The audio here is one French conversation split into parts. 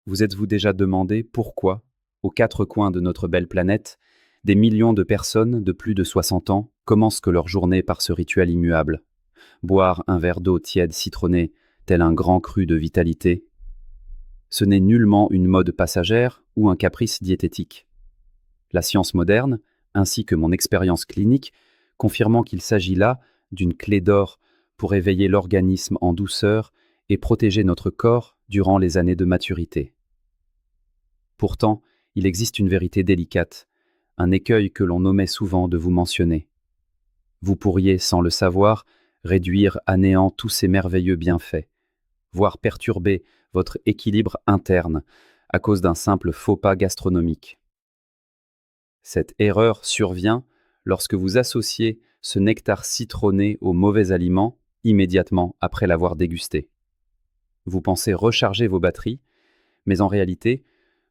Vous êtes-vous déjà demandé pourquoi, aux quatre coins de notre belle planète, des millions de personnes de plus de 60 ans commencent que leur journée par ce rituel immuable? Boire un verre d'eau tiède citronnée, tel un grand cru de vitalité. Ce n'est nullement une mode passagère ou un caprice diététique. La science moderne, ainsi que mon expérience clinique, confirmant qu'il s'agit là d'une clé d'or pour éveiller l'organisme en douceur et protéger notre corps durant les années de maturité. Pourtant, il existe une vérité délicate, un écueil que l'on omet souvent de vous mentionner. Vous pourriez, sans le savoir, réduire à néant tous ces merveilleux bienfaits, voire perturber votre équilibre interne à cause d'un simple faux pas gastronomique. Cette erreur survient lorsque vous associez ce nectar citronné au mauvais aliment immédiatement après l'avoir dégusté. Vous pensez recharger vos batteries, mais en réalité,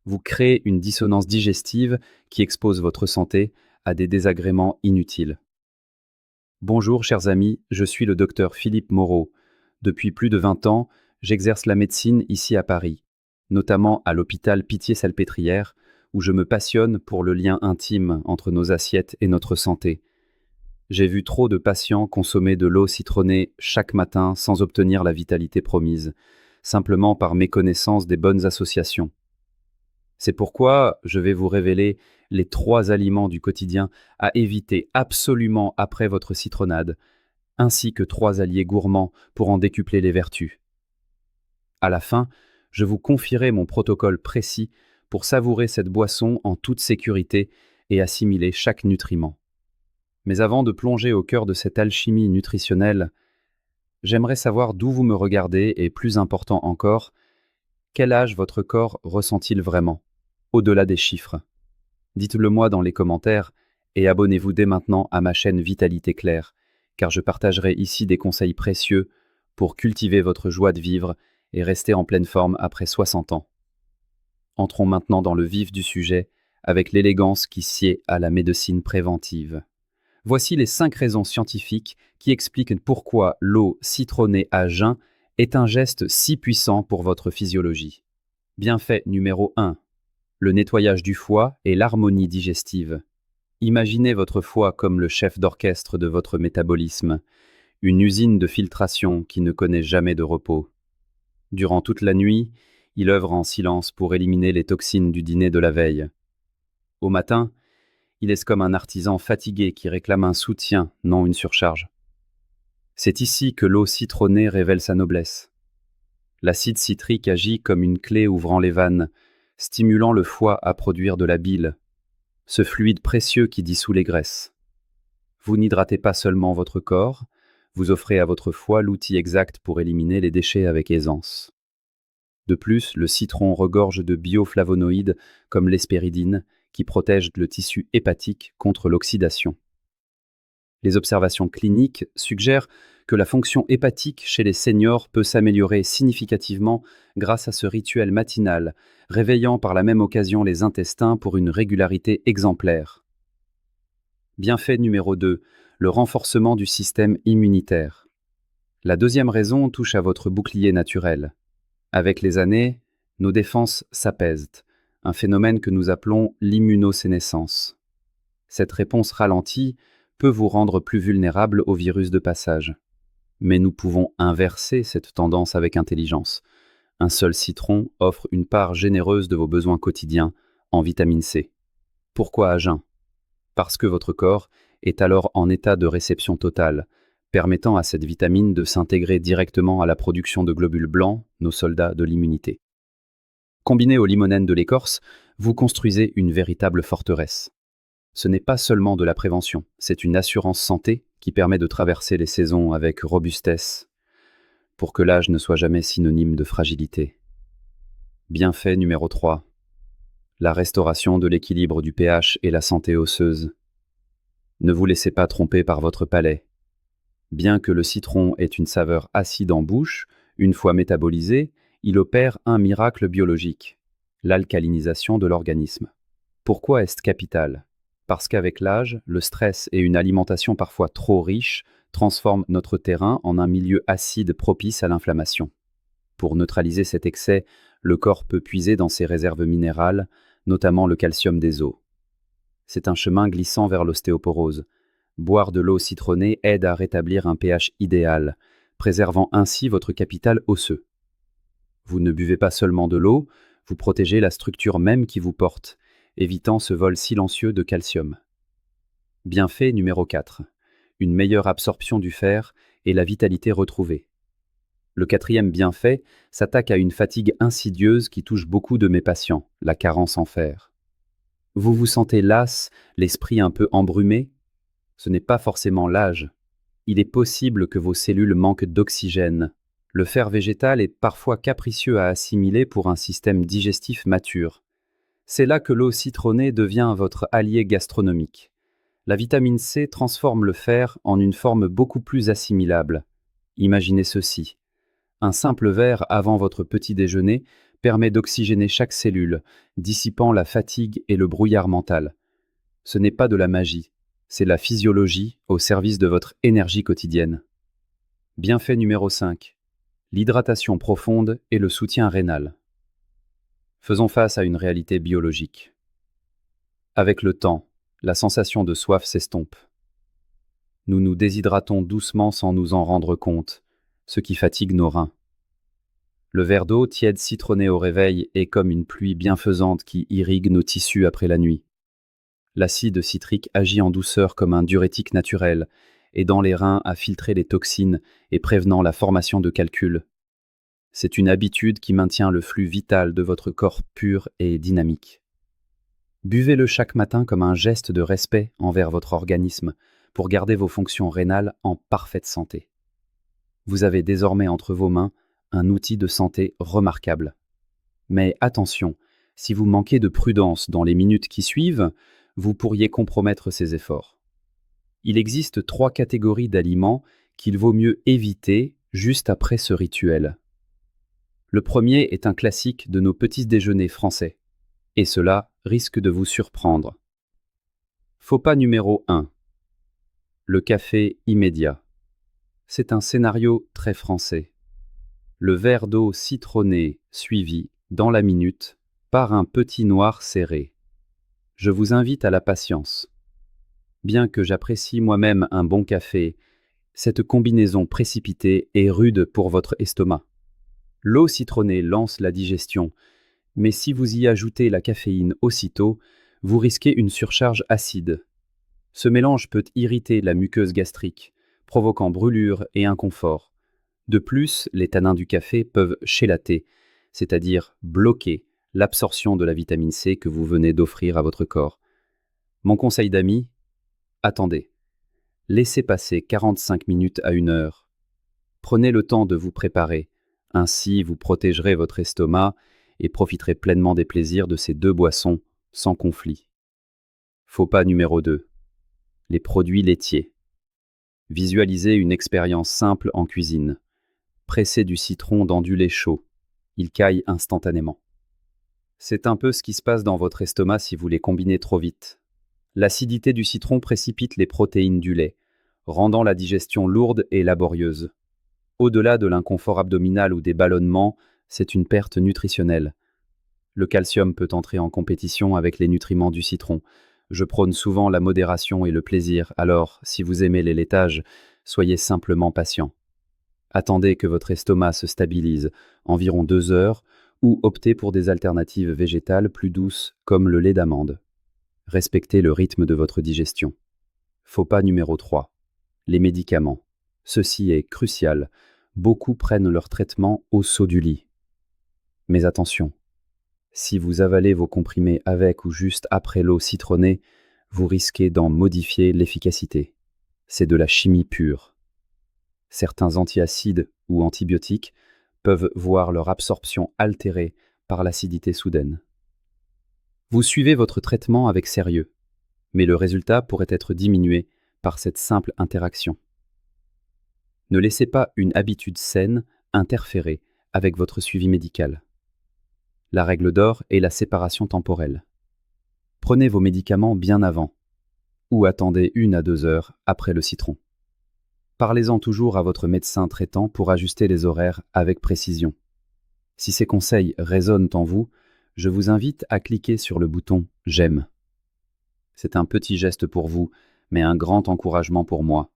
vous créez une dissonance digestive qui expose votre santé à des désagréments inutiles. Bonjour chers amis, je suis le docteur Philippe Moreau. Depuis plus de 20 ans, j'exerce la médecine ici à Paris, notamment à l'hôpital Pitié-Salpêtrière, où je me passionne pour le lien intime entre nos assiettes et notre santé. J'ai vu trop de patients consommer de l'eau citronnée chaque matin sans obtenir la vitalité promise, simplement par méconnaissance des bonnes associations. C'est pourquoi je vais vous révéler les 3 aliments du quotidien à éviter absolument après votre citronnade, ainsi que 3 alliés gourmands pour en décupler les vertus. À la fin, je vous confierai mon protocole précis pour savourer cette boisson en toute sécurité et assimiler chaque nutriment. Mais avant de plonger au cœur de cette alchimie nutritionnelle, j'aimerais savoir d'où vous me regardez et, plus important encore, quel âge votre corps ressent-il vraiment, au-delà des chiffres? Dites-le moi dans les commentaires et abonnez-vous dès maintenant à ma chaîne Vitalité Claire, car je partagerai ici des conseils précieux pour cultiver votre joie de vivre et rester en pleine forme après 60 ans. Entrons maintenant dans le vif du sujet avec l'élégance qui sied à la médecine préventive. Voici les 5 raisons scientifiques qui expliquent pourquoi l'eau citronnée à jeun est un geste si puissant pour votre physiologie. Bienfait numéro 1. Le nettoyage du foie et l'harmonie digestive. Imaginez votre foie comme le chef d'orchestre de votre métabolisme, une usine de filtration qui ne connaît jamais de repos. Durant toute la nuit, il œuvre en silence pour éliminer les toxines du dîner de la veille. Au matin, il est comme un artisan fatigué qui réclame un soutien, non une surcharge. C'est ici que l'eau citronnée révèle sa noblesse. L'acide citrique agit comme une clé ouvrant les vannes, stimulant le foie à produire de la bile, ce fluide précieux qui dissout les graisses. Vous n'hydratez pas seulement votre corps, vous offrez à votre foie l'outil exact pour éliminer les déchets avec aisance. De plus, le citron regorge de bioflavonoïdes comme l'hespéridine, qui protègent le tissu hépatique contre l'oxydation. Les observations cliniques suggèrent que la fonction hépatique chez les seniors peut s'améliorer significativement grâce à ce rituel matinal, réveillant par la même occasion les intestins pour une régularité exemplaire. Bienfait numéro 2, le renforcement du système immunitaire. La deuxième raison touche à votre bouclier naturel. Avec les années, nos défenses s'apaisent, un phénomène que nous appelons l'immunosénescence. Cette réponse ralentie peut vous rendre plus vulnérable au virus de passage. Mais nous pouvons inverser cette tendance avec intelligence. Un seul citron offre une part généreuse de vos besoins quotidiens en vitamine C. Pourquoi à jeun? Parce que votre corps est alors en état de réception totale, permettant à cette vitamine de s'intégrer directement à la production de globules blancs, nos soldats de l'immunité. Combiné au limonène de l'écorce, vous construisez une véritable forteresse. Ce n'est pas seulement de la prévention, c'est une assurance santé qui permet de traverser les saisons avec robustesse, pour que l'âge ne soit jamais synonyme de fragilité. Bienfait numéro 3. La restauration de l'équilibre du pH et la santé osseuse. Ne vous laissez pas tromper par votre palais. Bien que le citron ait une saveur acide en bouche, une fois métabolisé, il opère un miracle biologique, l'alcalinisation de l'organisme. Pourquoi est-ce capital? Parce qu'avec l'âge, le stress et une alimentation parfois trop riche transforment notre terrain en un milieu acide propice à l'inflammation. Pour neutraliser cet excès, le corps peut puiser dans ses réserves minérales, notamment le calcium des os. C'est un chemin glissant vers l'ostéoporose. Boire de l'eau citronnée aide à rétablir un pH idéal, préservant ainsi votre capital osseux. Vous ne buvez pas seulement de l'eau, vous protégez la structure même qui vous porte, évitant ce vol silencieux de calcium. Bienfait numéro 4. Une meilleure absorption du fer et la vitalité retrouvée. Le quatrième bienfait s'attaque à une fatigue insidieuse qui touche beaucoup de mes patients, la carence en fer. Vous vous sentez las, l'esprit un peu embrumé? Ce n'est pas forcément l'âge. Il est possible que vos cellules manquent d'oxygène. Le fer végétal est parfois capricieux à assimiler pour un système digestif mature. C'est là que l'eau citronnée devient votre allié gastronomique. La vitamine C transforme le fer en une forme beaucoup plus assimilable. Imaginez ceci. Un simple verre avant votre petit déjeuner permet d'oxygéner chaque cellule, dissipant la fatigue et le brouillard mental. Ce n'est pas de la magie, c'est la physiologie au service de votre énergie quotidienne. Bienfait numéro 5. L'hydratation profonde et le soutien rénal. Faisons face à une réalité biologique. Avec le temps, la sensation de soif s'estompe. Nous nous déshydratons doucement sans nous en rendre compte, ce qui fatigue nos reins. Le verre d'eau tiède citronné au réveil est comme une pluie bienfaisante qui irrigue nos tissus après la nuit. L'acide citrique agit en douceur comme un diurétique naturel, aidant les reins à filtrer les toxines et prévenant la formation de calculs. C'est une habitude qui maintient le flux vital de votre corps pur et dynamique. Buvez-le chaque matin comme un geste de respect envers votre organisme pour garder vos fonctions rénales en parfaite santé. Vous avez désormais entre vos mains un outil de santé remarquable. Mais attention, si vous manquez de prudence dans les minutes qui suivent, vous pourriez compromettre ces efforts. Il existe 3 catégories d'aliments qu'il vaut mieux éviter juste après ce rituel. Le premier est un classique de nos petits déjeuners français, et cela risque de vous surprendre. Faux pas numéro 1. Le café immédiat. C'est un scénario très français. Le verre d'eau citronné suivi, dans la minute, par un petit noir serré. Je vous invite à la patience. Bien que j'apprécie moi-même un bon café, cette combinaison précipitée est rude pour votre estomac. L'eau citronnée lance la digestion, mais si vous y ajoutez la caféine aussitôt, vous risquez une surcharge acide. Ce mélange peut irriter la muqueuse gastrique, provoquant brûlure et inconfort. De plus, les tanins du café peuvent chélater, c'est-à-dire bloquer l'absorption de la vitamine C que vous venez d'offrir à votre corps. Mon conseil d'ami, attendez. Laissez passer 45 minutes à 1 heure. Prenez le temps de vous préparer, ainsi vous protégerez votre estomac et profiterez pleinement des plaisirs de ces 2 boissons sans conflit. Faux pas numéro 2. Les produits laitiers. Visualisez une expérience simple en cuisine. Pressez du citron dans du lait chaud. Il caille instantanément. C'est un peu ce qui se passe dans votre estomac si vous les combinez trop vite. L'acidité du citron précipite les protéines du lait, rendant la digestion lourde et laborieuse. Au-delà de l'inconfort abdominal ou des ballonnements, c'est une perte nutritionnelle. Le calcium peut entrer en compétition avec les nutriments du citron. Je prône souvent la modération et le plaisir, alors, si vous aimez les laitages, soyez simplement patient. Attendez que votre estomac se stabilise, environ 2 heures, ou optez pour des alternatives végétales plus douces, comme le lait d'amande. Respectez le rythme de votre digestion. Faux pas numéro 3. Les médicaments. Ceci est crucial. Beaucoup prennent leur traitement au saut du lit. Mais attention, si vous avalez vos comprimés avec ou juste après l'eau citronnée, vous risquez d'en modifier l'efficacité. C'est de la chimie pure. Certains antiacides ou antibiotiques peuvent voir leur absorption altérée par l'acidité soudaine. Vous suivez votre traitement avec sérieux, mais le résultat pourrait être diminué par cette simple interaction. Ne laissez pas une habitude saine interférer avec votre suivi médical. La règle d'or est la séparation temporelle. Prenez vos médicaments bien avant, ou attendez 1 à 2 heures après le citron. Parlez-en toujours à votre médecin traitant pour ajuster les horaires avec précision. Si ces conseils résonnent en vous, je vous invite à cliquer sur le bouton « J'aime ». C'est un petit geste pour vous, mais un grand encouragement pour moi.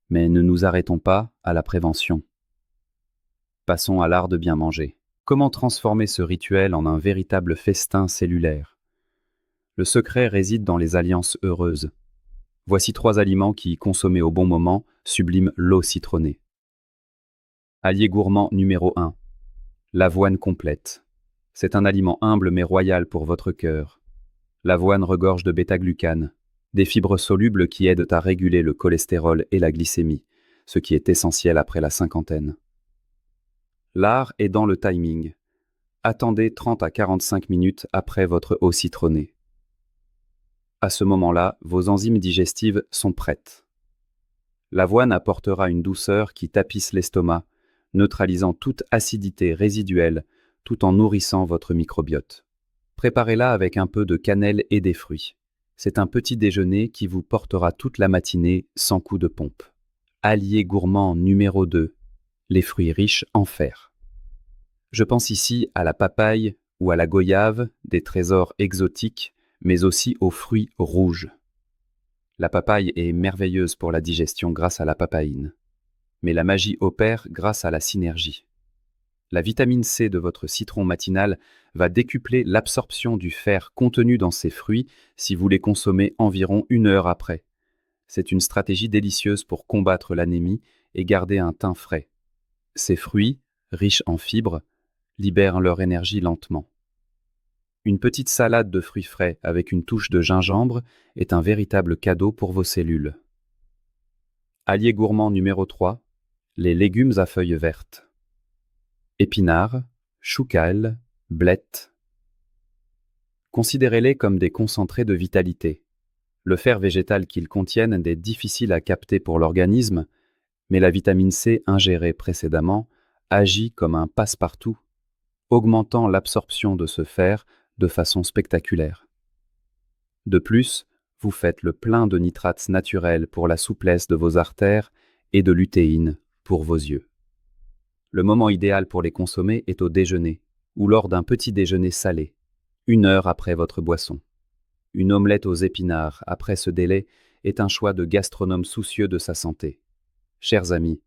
Mais ne nous arrêtons pas à la prévention. Passons à l'art de bien manger. Comment transformer ce rituel en un véritable festin cellulaire? Le secret réside dans les alliances heureuses. Voici 3 aliments qui, consommés au bon moment, subliment l'eau citronnée. Allié gourmand numéro 1. L'avoine complète. C'est un aliment humble mais royal pour votre cœur. L'avoine regorge de bêta-glucane, des fibres solubles qui aident à réguler le cholestérol et la glycémie, ce qui est essentiel après la cinquantaine. L'art est dans le timing. Attendez 30 à 45 minutes après votre eau citronnée. À ce moment-là, vos enzymes digestives sont prêtes. L'avoine apportera une douceur qui tapisse l'estomac, neutralisant toute acidité résiduelle tout en nourrissant votre microbiote. Préparez-la avec un peu de cannelle et des fruits. C'est un petit déjeuner qui vous portera toute la matinée sans coup de pompe. Allié gourmand numéro 2. Les fruits riches en fer. Je pense ici à la papaye ou à la goyave, des trésors exotiques, mais aussi aux fruits rouges. La papaye est merveilleuse pour la digestion grâce à la papaïne. Mais la magie opère grâce à la synergie. La vitamine C de votre citron matinal va décupler l'absorption du fer contenu dans ces fruits si vous les consommez environ 1 heure après. C'est une stratégie délicieuse pour combattre l'anémie et garder un teint frais. Ces fruits, riches en fibres, libèrent leur énergie lentement. Une petite salade de fruits frais avec une touche de gingembre est un véritable cadeau pour vos cellules. Allié gourmand numéro 3, les légumes à feuilles vertes. Épinards, choucals, blettes. Considérez-les comme des concentrés de vitalité. Le fer végétal qu'ils contiennent est difficile à capter pour l'organisme, mais la vitamine C ingérée précédemment agit comme un passe-partout, augmentant l'absorption de ce fer de façon spectaculaire. De plus, vous faites le plein de nitrates naturels pour la souplesse de vos artères et de lutéine pour vos yeux. Le moment idéal pour les consommer est au déjeuner ou lors d'un petit déjeuner salé, 1 heure après votre boisson. Une omelette aux épinards après ce délai est un choix de gastronome soucieux de sa santé. Chers amis,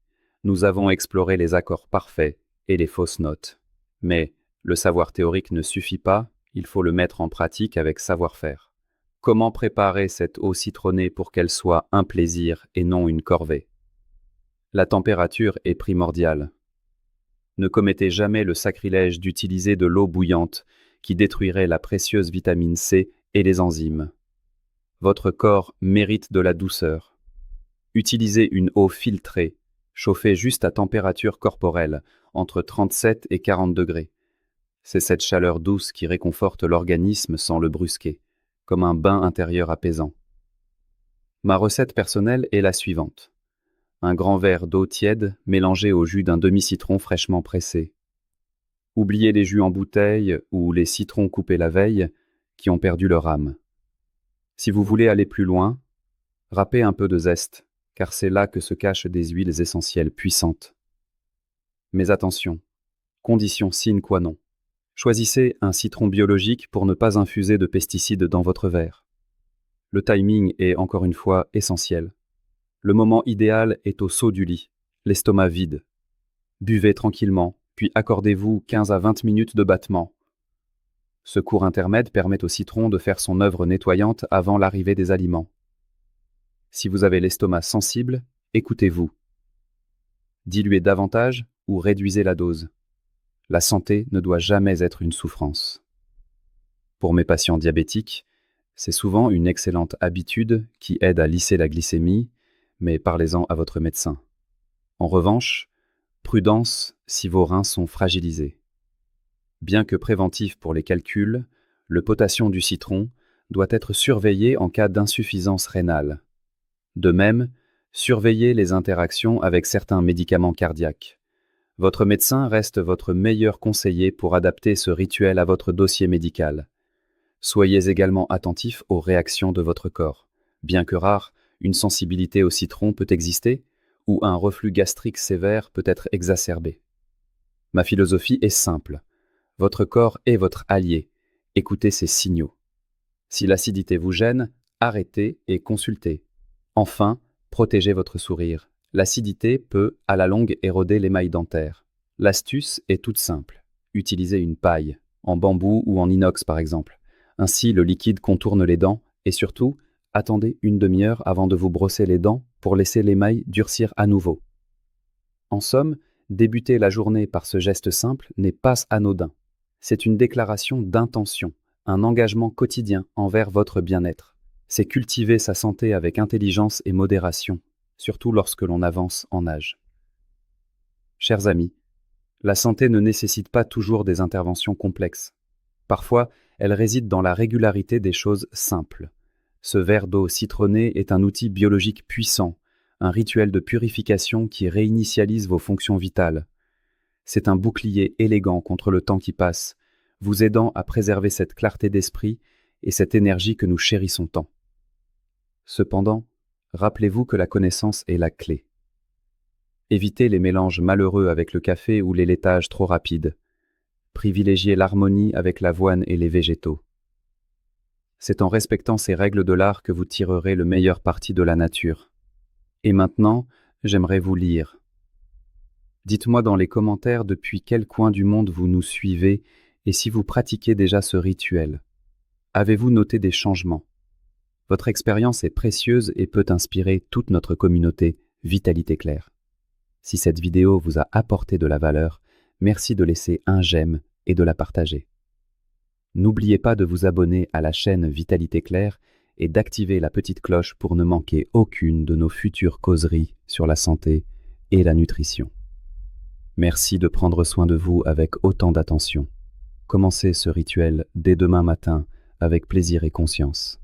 nous avons exploré les accords parfaits et les fausses notes. Mais le savoir théorique ne suffit pas, il faut le mettre en pratique avec savoir-faire. Comment préparer cette eau citronnée pour qu'elle soit un plaisir et non une corvée? La température est primordiale. Ne commettez jamais le sacrilège d'utiliser de l'eau bouillante qui détruirait la précieuse vitamine C et les enzymes. Votre corps mérite de la douceur. Utilisez une eau filtrée, chauffée juste à température corporelle, entre 37 et 40 degrés. C'est cette chaleur douce qui réconforte l'organisme sans le brusquer, comme un bain intérieur apaisant. Ma recette personnelle est la suivante. Un grand verre d'eau tiède mélangé au jus d'un demi-citron fraîchement pressé. Oubliez les jus en bouteille ou les citrons coupés la veille qui ont perdu leur âme. Si vous voulez aller plus loin, râpez un peu de zeste, car c'est là que se cachent des huiles essentielles puissantes. Mais attention, condition sine qua non. Choisissez un citron biologique pour ne pas infuser de pesticides dans votre verre. Le timing est encore une fois essentiel. Le moment idéal est au saut du lit, l'estomac vide. Buvez tranquillement, puis accordez-vous 15 à 20 minutes de battement. Ce court intermède permet au citron de faire son œuvre nettoyante avant l'arrivée des aliments. Si vous avez l'estomac sensible, écoutez-vous. Diluez davantage ou réduisez la dose. La santé ne doit jamais être une souffrance. Pour mes patients diabétiques, c'est souvent une excellente habitude qui aide à lisser la glycémie, mais parlez-en à votre médecin. En revanche, prudence si vos reins sont fragilisés. Bien que préventif pour les calculs, le potassium du citron doit être surveillé en cas d'insuffisance rénale. De même, surveillez les interactions avec certains médicaments cardiaques. Votre médecin reste votre meilleur conseiller pour adapter ce rituel à votre dossier médical. Soyez également attentif aux réactions de votre corps. Bien que rare, une sensibilité au citron peut exister ou un reflux gastrique sévère peut être exacerbé. Ma philosophie est simple. Votre corps est votre allié. Écoutez ces signaux. Si l'acidité vous gêne, arrêtez et consultez. Enfin, protégez votre sourire. L'acidité peut, à la longue, éroder l'émail dentaire. L'astuce est toute simple. Utilisez une paille, en bambou ou en inox par exemple. Ainsi, le liquide contourne les dents et surtout, attendez une demi-heure avant de vous brosser les dents pour laisser l'émail durcir à nouveau. En somme, débuter la journée par ce geste simple n'est pas anodin. C'est une déclaration d'intention, un engagement quotidien envers votre bien-être. C'est cultiver sa santé avec intelligence et modération, surtout lorsque l'on avance en âge. Chers amis, la santé ne nécessite pas toujours des interventions complexes. Parfois, elle réside dans la régularité des choses simples. Ce verre d'eau citronnée est un outil biologique puissant, un rituel de purification qui réinitialise vos fonctions vitales. C'est un bouclier élégant contre le temps qui passe, vous aidant à préserver cette clarté d'esprit et cette énergie que nous chérissons tant. Cependant, rappelez-vous que la connaissance est la clé. Évitez les mélanges malheureux avec le café ou les laitages trop rapides. Privilégiez l'harmonie avec l'avoine et les végétaux. C'est en respectant ces règles de l'art que vous tirerez le meilleur parti de la nature. Et maintenant, j'aimerais vous lire. Dites-moi dans les commentaires depuis quel coin du monde vous nous suivez et si vous pratiquez déjà ce rituel. Avez-vous noté des changements? Votre expérience est précieuse et peut inspirer toute notre communauté Vitalité Claire. Si cette vidéo vous a apporté de la valeur, merci de laisser un j'aime et de la partager. N'oubliez pas de vous abonner à la chaîne Vitalité Claire et d'activer la petite cloche pour ne manquer aucune de nos futures causeries sur la santé et la nutrition. Merci de prendre soin de vous avec autant d'attention. Commencez ce rituel dès demain matin avec plaisir et conscience.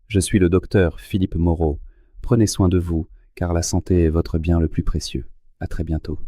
Je suis le docteur Philippe Moreau. Prenez soin de vous, car la santé est votre bien le plus précieux. À très bientôt.